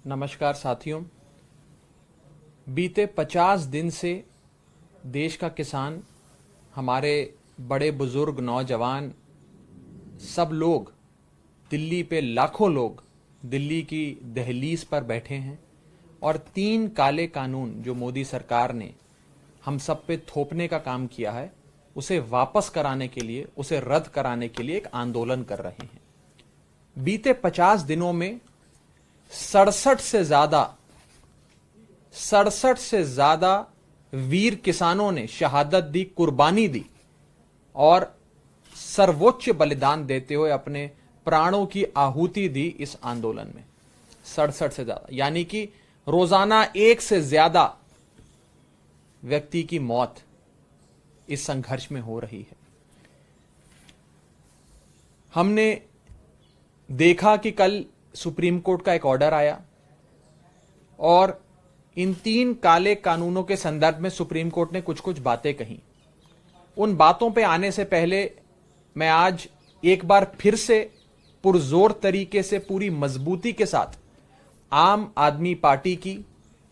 नमस्कार साथियों। बीते 50 दिन से देश का किसान, हमारे बड़े बुजुर्ग, नौजवान, सब लोग दिल्ली पे, लाखों लोग दिल्ली की दहलीज पर बैठे हैं और 3 काले कानून जो मोदी सरकार ने हम सब पे थोपने का काम किया है, उसे वापस कराने के लिए, उसे रद्द कराने के लिए एक आंदोलन कर रहे हैं। बीते 50 दिनों में 67 से ज्यादा वीर किसानों ने शहादत दी, कुर्बानी दी और सर्वोच्च बलिदान देते हुए अपने प्राणों की आहुति दी इस आंदोलन में। 67 से ज्यादा, यानी कि रोजाना 1 से ज्यादा व्यक्ति की मौत इस संघर्ष में हो रही है। हमने देखा कि कल सुप्रीम कोर्ट का एक ऑर्डर आया और इन 3 काले कानूनों के संदर्भ में सुप्रीम कोर्ट ने कुछ कुछ बातें कही। उन बातों पे आने से पहले मैं आज एक बार फिर से पुरजोर तरीके से, पूरी मजबूती के साथ आम आदमी पार्टी की,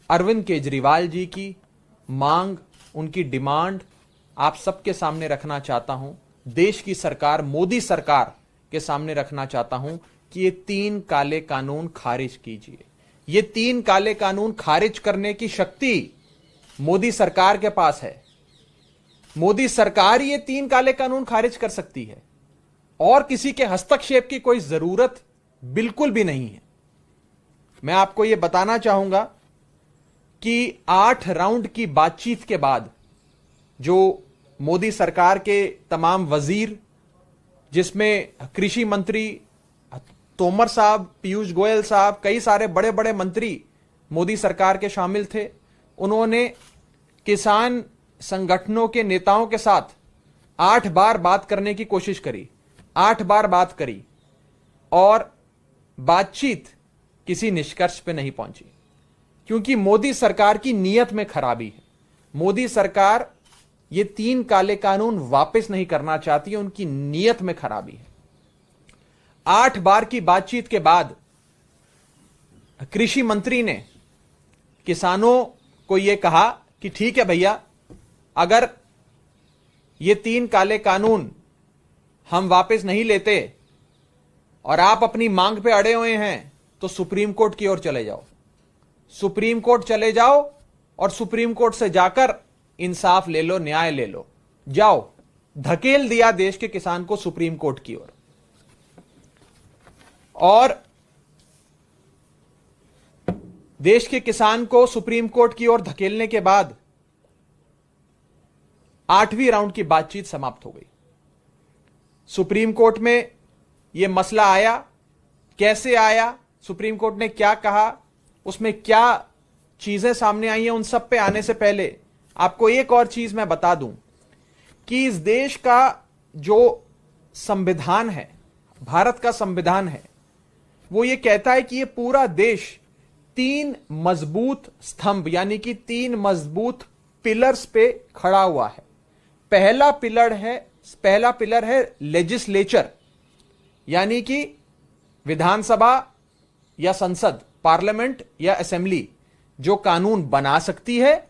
अरविंद केजरीवाल जी की मांग, उनकी डिमांड आप सबके सामने रखना चाहता हूं। देश की सरकार, मोदी सरकार के सामने रखना चाहता हूं कि ये 3 काले कानून खारिज कीजिए। ये 3 काले कानून खारिज करने की शक्ति मोदी सरकार के पास है। मोदी सरकार ये 3 काले कानून खारिज कर सकती है और किसी के हस्तक्षेप की कोई जरूरत बिल्कुल भी नहीं है। मैं आपको यह बताना चाहूंगा कि 8 राउंड की बातचीत के बाद जो मोदी सरकार के तमाम वजीर, जिसमें कृषि मंत्री तोमर साहब, पीयूष गोयल साहब, कई सारे बड़े बड़े मंत्री मोदी सरकार के शामिल थे, उन्होंने किसान संगठनों के नेताओं के साथ 8 बार बात करने की कोशिश करी, 8 बार बात करी और बातचीत किसी निष्कर्ष पे नहीं पहुंची, क्योंकि मोदी सरकार की नीयत में खराबी है। मोदी सरकार ये 3 काले कानून वापस नहीं करना चाहती है, उनकी नीयत में खराबी है। 8 बार की बातचीत के बाद कृषि मंत्री ने किसानों को यह कहा कि ठीक है भैया, अगर ये 3 काले कानून हम वापस नहीं लेते और आप अपनी मांग पे अड़े हुए हैं तो सुप्रीम कोर्ट की ओर चले जाओ। सुप्रीम कोर्ट चले जाओ और सुप्रीम कोर्ट से जाकर इंसाफ ले लो, न्याय ले लो। जाओ, धकेल दिया देश के किसान को सुप्रीम कोर्ट की ओर। और देश के किसान को सुप्रीम कोर्ट की ओर धकेलने के बाद 8वीं राउंड की बातचीत समाप्त हो गई। सुप्रीम कोर्ट में यह मसला आया, कैसे आया, सुप्रीम कोर्ट ने क्या कहा, उसमें क्या चीजें सामने आई हैं, उन सब पे आने से पहले आपको एक और चीज मैं बता दूं कि इस देश का जो संविधान है, भारत का संविधान है, वो ये कहता है कि ये पूरा देश 3 मजबूत स्तंभ, यानी कि 3 मजबूत पिलर्स पे खड़ा हुआ है। पहला पिलर है लेजिस्लेचर, यानी कि विधानसभा या संसद, पार्लियामेंट या असेंबली, जो कानून बना सकती है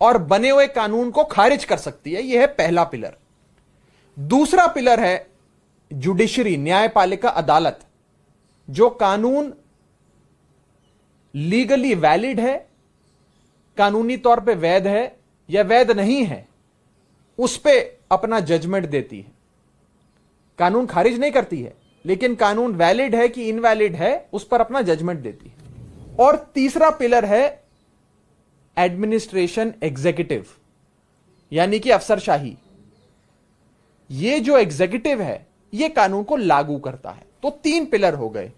और बने हुए कानून को खारिज कर सकती है। यह है पहला पिलर। दूसरा पिलर है जुडिशरी, न्यायपालिका, अदालत, जो कानून लीगली वैलिड है, कानूनी तौर पे वैध है या वैध नहीं है, उस पे अपना जजमेंट देती है। कानून खारिज नहीं करती है, लेकिन कानून वैलिड है कि इनवैलिड है, उस पर अपना जजमेंट देती है। और तीसरा पिलर है एडमिनिस्ट्रेशन एग्जीक्यूटिव, यानी कि अफसरशाही। ये जो एग्जीक्यूटिव है, ये कानून को लागू करता है। तो 3 पिलर हो गए,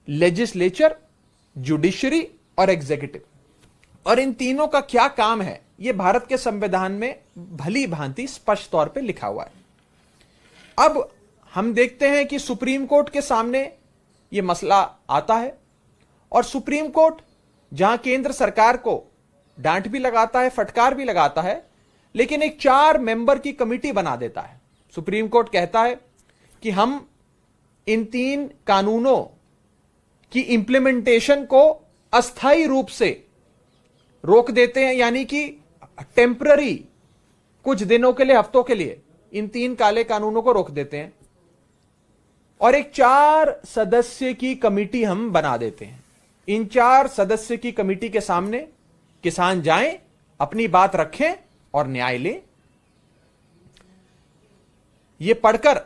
लेजिस्लेचर, जुडिशरी और एग्जीक्यूटिव। और इन तीनों का क्या काम है, यह भारत के संविधान में भली भांति स्पष्ट तौर पे लिखा हुआ है। अब हम देखते हैं कि सुप्रीम कोर्ट के सामने यह मसला आता है और सुप्रीम कोर्ट, जहां केंद्र सरकार को डांट भी लगाता है, फटकार भी लगाता है, लेकिन एक 4 मेंबर की कमिटी बना देता है। सुप्रीम कोर्ट कहता है कि हम इन 3 कानूनों कि इंप्लीमेंटेशन को अस्थायी रूप से रोक देते हैं, यानी कि टेम्पररी, कुछ दिनों के लिए, हफ्तों के लिए इन 3 काले कानूनों को रोक देते हैं और एक 4 सदस्य की कमेटी हम बना देते हैं। इन 4 सदस्य की कमेटी के सामने किसान जाएं, अपनी बात रखें और न्याय लें। यह पढ़कर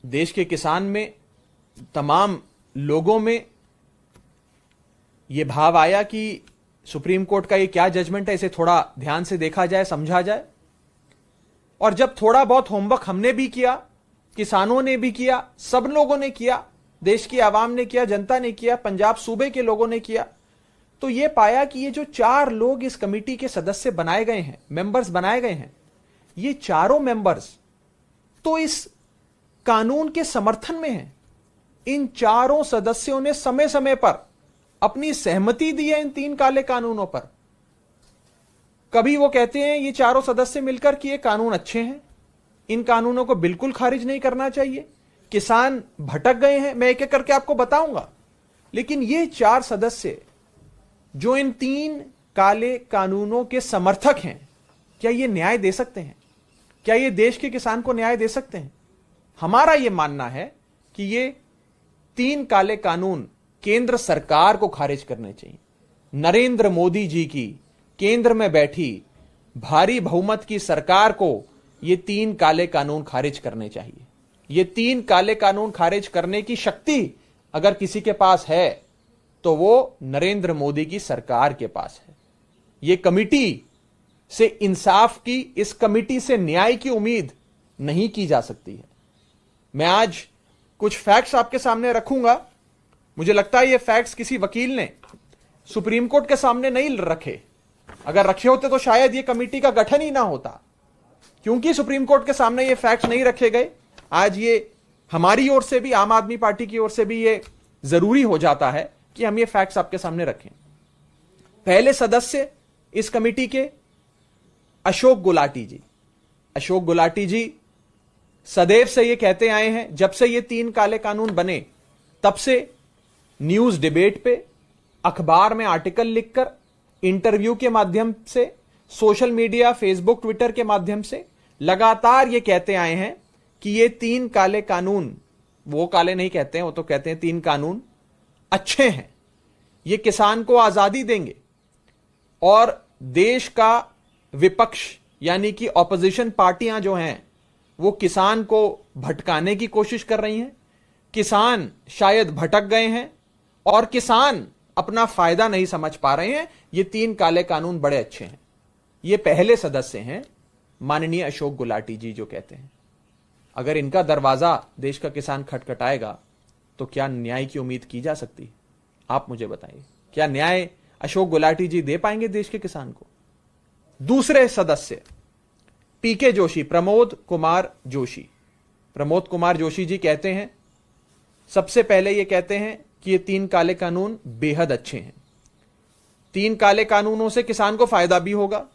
देश के किसान में, तमाम लोगों में यह भाव आया कि सुप्रीम कोर्ट का ये क्या जजमेंट है, इसे थोड़ा ध्यान से देखा जाए, समझा जाए। और जब थोड़ा बहुत होमवर्क हमने भी किया, किसानों ने भी किया, सब लोगों ने किया, देश की आवाम ने किया, जनता ने किया, पंजाब सूबे के लोगों ने किया, तो यह पाया कि ये जो 4 लोग इस कमेटी के सदस्य बनाए गए हैं, मेंबर्स बनाए गए हैं, ये चारों मेंबर्स तो इस कानून के समर्थन में हैं। इन चारों सदस्यों ने समय समय पर अपनी सहमति दी है इन 3 काले कानूनों पर। कभी वो कहते हैं, ये चारों सदस्य मिलकर कि ये कानून अच्छे हैं, इन कानूनों को बिल्कुल खारिज नहीं करना चाहिए। किसान भटक गए हैं, मैं एक एक करके आपको बताऊंगा। लेकिन ये 4 सदस्य जो इन 3 काले कानूनों के समर्थक हैं, क्या ये न्याय दे सकते हैं? क्या ये देश के किसान को न्याय दे सकते हैं? हमारा यह मानना है कि ये 3 काले कानून केंद्र सरकार को खारिज करने चाहिए। नरेंद्र मोदी जी की केंद्र में बैठी भारी बहुमत की सरकार को ये 3 काले कानून खारिज करने चाहिए। ये 3 काले कानून खारिज करने की शक्ति अगर किसी के पास है तो वो नरेंद्र मोदी की सरकार के पास है। ये कमिटी से इंसाफ की, इस कमिटी से न्याय की उम्मीद नहीं की जा सकती है। मैं आज कुछ फैक्ट्स आपके सामने रखूंगा। मुझे लगता है ये फैक्ट्स किसी वकील ने सुप्रीम कोर्ट के सामने नहीं रखे। अगर रखे होते तो शायद ये कमेटी का गठन ही ना होता। क्योंकि सुप्रीम कोर्ट के सामने ये फैक्ट्स नहीं रखे गए, आज ये हमारी ओर से भी, आम आदमी पार्टी की ओर से भी ये जरूरी हो जाता है कि हम ये फैक्ट्स आपके सामने रखें। पहले सदस्य इस कमेटी के अशोक गुलाटी जी। अशोक गुलाटी जी सदैव से ये कहते आए हैं, जब से ये 3 काले कानून बने तब से न्यूज डिबेट पे, अखबार में आर्टिकल लिखकर, इंटरव्यू के माध्यम से, सोशल मीडिया, फेसबुक, ट्विटर के माध्यम से लगातार ये कहते आए हैं कि ये 3 काले कानून, वो काले नहीं कहते हैं, वो तो कहते हैं 3 कानून अच्छे हैं, ये किसान को आजादी देंगे और देश का विपक्ष यानी कि ऑपोजिशन पार्टियां जो हैं वो किसान को भटकाने की कोशिश कर रही हैं। किसान शायद भटक गए हैं और किसान अपना फायदा नहीं समझ पा रहे हैं। ये 3 काले कानून बड़े अच्छे हैं। ये पहले सदस्य हैं माननीय अशोक गुलाटी जी, जो कहते हैं अगर इनका दरवाजा देश का किसान खटखटाएगा तो क्या न्याय की उम्मीद की जा सकती है? आप मुझे बताइए, क्या न्याय अशोक गुलाटी जी दे पाएंगे देश के किसान को? दूसरे सदस्य पीके जोशी, प्रमोद कुमार जोशी। प्रमोद कुमार जोशी जी कहते हैं, सबसे पहले ये कहते हैं कि ये 3 काले कानून बेहद अच्छे हैं। 3 काले कानूनों से किसान को फायदा भी होगा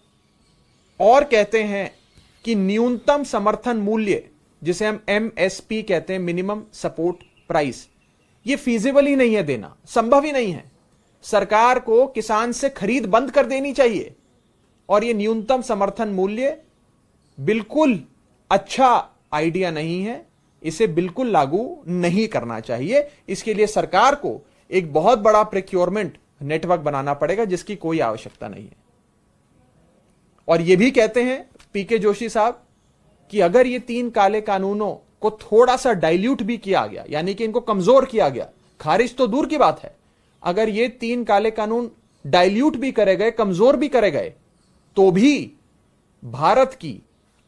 और कहते हैं कि न्यूनतम समर्थन मूल्य, जिसे हम MSP कहते हैं, मिनिमम सपोर्ट प्राइस, ये फीजिबल ही नहीं है देना, संभव ही नहीं है। सरकार को किसान से खरीद बंद कर देनी चाहिए और ये न्यूनतम समर्थन मूल्य बिल्कुल अच्छा आइडिया नहीं है, इसे बिल्कुल लागू नहीं करना चाहिए। इसके लिए सरकार को एक बहुत बड़ा प्रोक्योरमेंट नेटवर्क बनाना पड़ेगा जिसकी कोई आवश्यकता नहीं है। और यह भी कहते हैं पीके जोशी साहब कि अगर ये 3 काले कानूनों को थोड़ा सा डाइल्यूट भी किया गया, यानी कि इनको कमजोर किया गया, खारिज तो दूर की बात है, अगर ये 3 काले कानून डाइल्यूट भी करे गए, कमजोर भी करे गए, तो भी भारत की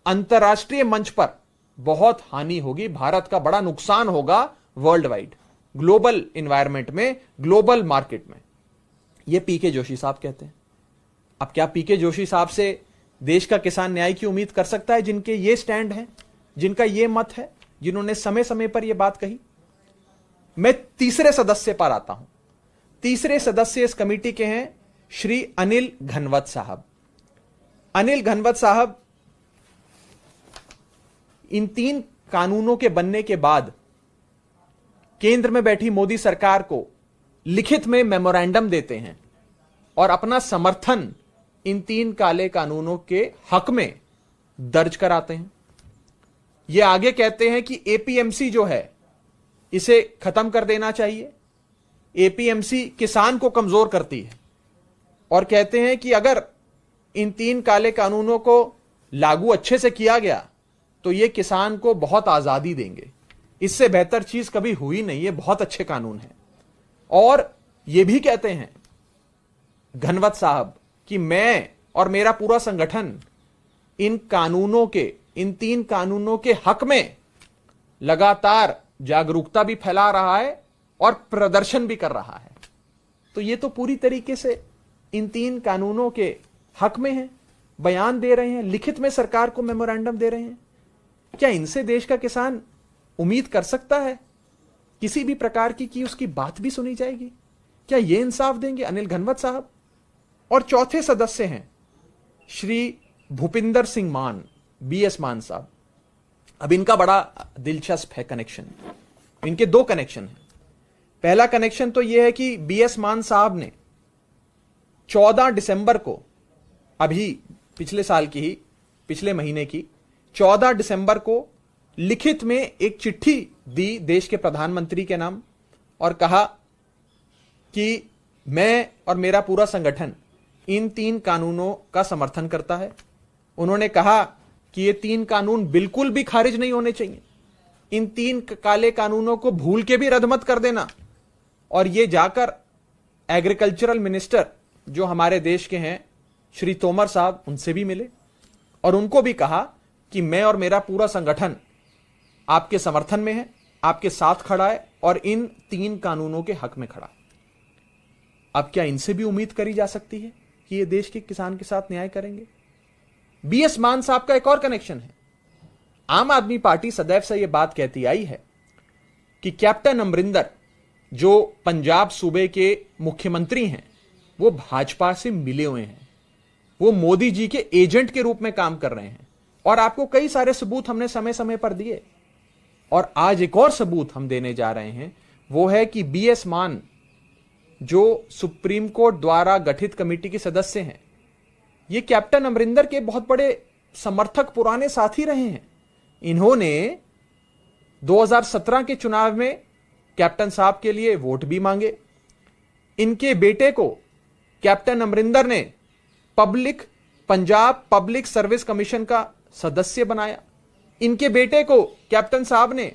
अंतर्राष्ट्रीय मंच पर बहुत हानि होगी, भारत का बड़ा नुकसान होगा वर्ल्ड वाइड, ग्लोबल एनवायरनमेंट में, ग्लोबल मार्केट में। यह पीके जोशी साहब कहते हैं। अब क्या पीके जोशी साहब से देश का किसान न्याय की उम्मीद कर सकता है, जिनके ये स्टैंड है, जिनका ये मत है, जिन्होंने समय समय पर यह बात कही? मैं तीसरे सदस्य पर आता हूं। तीसरे सदस्य इस कमेटी के हैं श्री अनिल घनवत साहब। अनिल घनवत साहब इन 3 कानूनों के बनने के बाद केंद्र में बैठी मोदी सरकार को लिखित में मेमोरेंडम देते हैं और अपना समर्थन इन 3 काले कानूनों के हक में दर्ज कराते हैं। ये आगे कहते हैं कि एपीएमसी जो है इसे खत्म कर देना चाहिए। एपीएमसी किसान को कमजोर करती है और कहते हैं कि अगर इन 3 काले कानूनों को लागू अच्छे से किया गया तो ये किसान को बहुत आजादी देंगे। इससे बेहतर चीज कभी हुई नहीं, ये बहुत अच्छे कानून हैं। और ये भी कहते हैं घनवत साहब कि मैं और मेरा पूरा संगठन इन 3 कानूनों के हक में लगातार जागरूकता भी फैला रहा है और प्रदर्शन भी कर रहा है। तो ये तो पूरी तरीके से इन 3 कानूनों के हक में है, बयान दे रहे हैं, लिखित में सरकार को मेमोरेंडम दे रहे हैं। क्या इनसे देश का किसान उम्मीद कर सकता है किसी भी प्रकार की कि उसकी बात भी सुनी जाएगी? क्या ये इंसाफ देंगे अनिल घनवत साहब? और चौथे सदस्य हैं श्री भूपिंदर सिंह मान, बीएस मान साहब। अब इनका बड़ा दिलचस्प है कनेक्शन। इनके 2 कनेक्शन हैं। पहला कनेक्शन तो यह है कि बीएस मान साहब ने 14 दिसंबर को, अभी पिछले महीने की 14 दिसंबर को लिखित में एक चिट्ठी दी देश के प्रधानमंत्री के नाम और कहा कि मैं और मेरा पूरा संगठन इन 3 कानूनों का समर्थन करता है। उन्होंने कहा कि ये 3 कानून बिल्कुल भी खारिज नहीं होने चाहिए। इन 3 काले कानूनों को भूल के भी रद्द मत कर देना। और ये जाकर एग्रीकल्चरल मिनिस्टर जो हमारे देश के हैं श्री तोमर साहब, उनसे भी मिले और उनको भी कहा कि मैं और मेरा पूरा संगठन आपके समर्थन में है, आपके साथ खड़ा है और इन 3 कानूनों के हक में खड़ा है। अब क्या इनसे भी उम्मीद करी जा सकती है कि ये देश के किसान के साथ न्याय करेंगे? बीएस मान साहब का एक और कनेक्शन है। आम आदमी पार्टी सदैव से यह बात कहती आई है कि कैप्टन अमरिंदर जो पंजाब सूबे के मुख्यमंत्री हैं वो भाजपा से मिले हुए हैं, वो मोदी जी के एजेंट के रूप में काम कर रहे हैं। और आपको कई सारे सबूत हमने समय समय पर दिए और आज एक और सबूत हम देने जा रहे हैं। वो है कि बीएस मान जो सुप्रीम कोर्ट द्वारा गठित कमेटी के सदस्य हैं, ये कैप्टन अमरिंदर के बहुत बड़े समर्थक, पुराने साथी रहे हैं। इन्होंने 2017 के चुनाव में कैप्टन साहब के लिए वोट भी मांगे। इनके बेटे को कैप्टन अमरिंदर ने पंजाब पब्लिक सर्विस कमीशन का सदस्य बनाया। इनके बेटे को कैप्टन साहब ने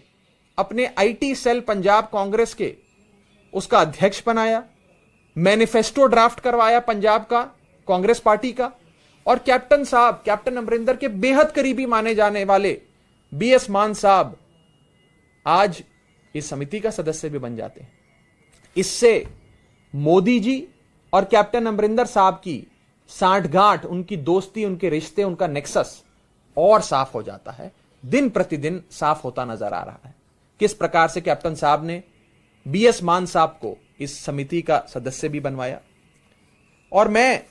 अपने आईटी सेल पंजाब कांग्रेस के उसका अध्यक्ष बनाया, मैनिफेस्टो ड्राफ्ट करवाया पंजाब का कांग्रेस पार्टी का। और कैप्टन अमरिंदर के बेहद करीबी माने जाने वाले बीएस मान साहब आज इस समिति का सदस्य भी बन जाते हैं। इससे मोदी जी और कैप्टन अमरिंदर साहब की सांठगांठ, उनकी दोस्ती, उनके रिश्ते, उनका नेक्सस और साफ हो जाता है, दिन प्रतिदिन साफ होता नजर आ रहा है। किस प्रकार से कैप्टन साहब ने बीएस मान साहब को इस समिति का सदस्य भी बनवाया। और मैं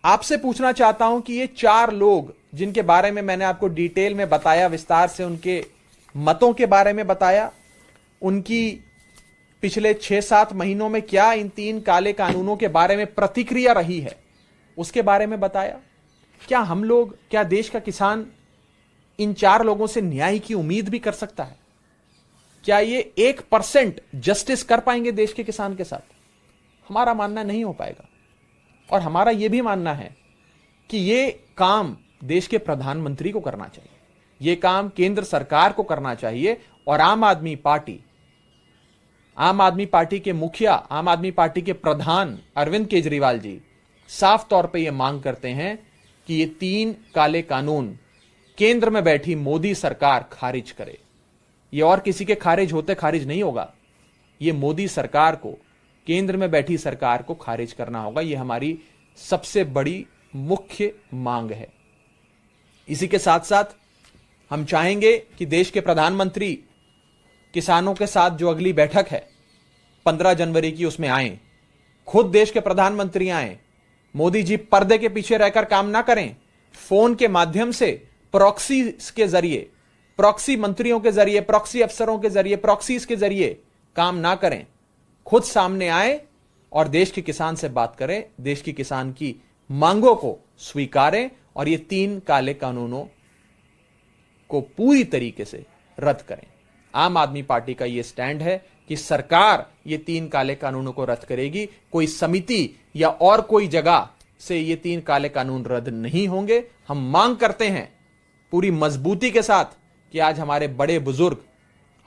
आपसे पूछना चाहता हूं कि ये 4 लोग जिनके बारे में मैंने आपको डिटेल में बताया, विस्तार से उनके मतों के बारे में बताया, उनकी पिछले 6-7 महीनों में क्या इन 3 काले कानूनों के बारे में प्रतिक्रिया रही है, उसके बारे में बताया। क्या हम लोग, क्या देश का किसान इन 4 लोगों से न्याय की उम्मीद भी कर सकता है? क्या ये 1% जस्टिस कर पाएंगे देश के किसान के साथ? हमारा मानना नहीं हो पाएगा। और हमारा यह भी मानना है कि ये काम देश के प्रधानमंत्री को करना चाहिए, ये काम केंद्र सरकार को करना चाहिए। और आम आदमी पार्टी के मुखिया, आम आदमी पार्टी के प्रधान अरविंद केजरीवाल जी साफ तौर पे ये मांग करते हैं कि ये 3 काले कानून केंद्र में बैठी मोदी सरकार खारिज करे। ये और किसी के खारिज होते खारिज नहीं होगा, ये मोदी सरकार को, केंद्र में बैठी सरकार को खारिज करना होगा। ये हमारी सबसे बड़ी मुख्य मांग है। इसी के साथ साथ हम चाहेंगे कि देश के प्रधानमंत्री किसानों के साथ जो अगली बैठक है 15 जनवरी की, उसमें आए, खुद देश के प्रधानमंत्री आए। मोदी जी पर्दे के पीछे रहकर काम ना करें, फोन के माध्यम से, प्रॉक्सी के जरिए प्रॉक्सी मंत्रियों के जरिए, प्रॉक्सी अफसरों के जरिए, प्रॉक्सीज के जरिए काम ना करें, खुद सामने आए और देश के किसान से बात करें, देश की किसान की मांगों को स्वीकारें और ये 3 काले कानूनों को पूरी तरीके से रद्द करें। आम आदमी पार्टी का यह स्टैंड है कि सरकार ये 3 काले कानूनों को रद्द करेगी। कोई समिति या और कोई जगह से ये 3 काले कानून रद्द नहीं होंगे। हम मांग करते हैं पूरी मजबूती के साथ कि आज हमारे बड़े बुजुर्ग,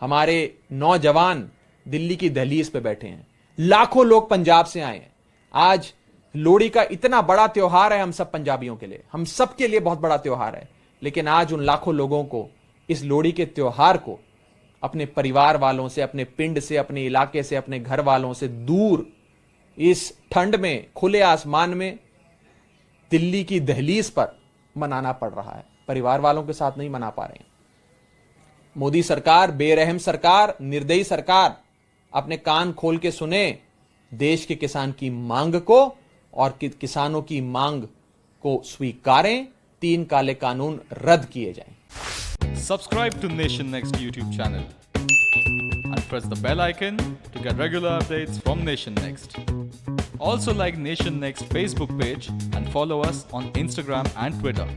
हमारे नौजवान दिल्ली की दहलीज पे बैठे हैं, लाखों लोग पंजाब से आए हैं। आज लोहड़ी का इतना बड़ा त्योहार है हम सब पंजाबियों के लिए, हम सब के लिए बहुत बड़ा त्योहार है, लेकिन आज उन लाखों लोगों को इस लोहड़ी के त्योहार को अपने परिवार वालों से, अपने पिंड से, अपने इलाके से, अपने घर वालों से दूर इस ठंड में खुले आसमान में दिल्ली की दहलीज पर मनाना पड़ रहा है। परिवार वालों के साथ नहीं मना पा रहे हैं। मोदी सरकार, बेरहम सरकार, निर्दयी सरकार, अपने कान खोल के सुने देश के किसान की मांग को और किसानों की मांग को स्वीकारें। 3 काले कानून रद्द किए जाएं। Subscribe to Nation Next YouTube channel and press the bell icon to get regular updates from Nation Next. Also like Nation Next Facebook page and follow us on Instagram and Twitter.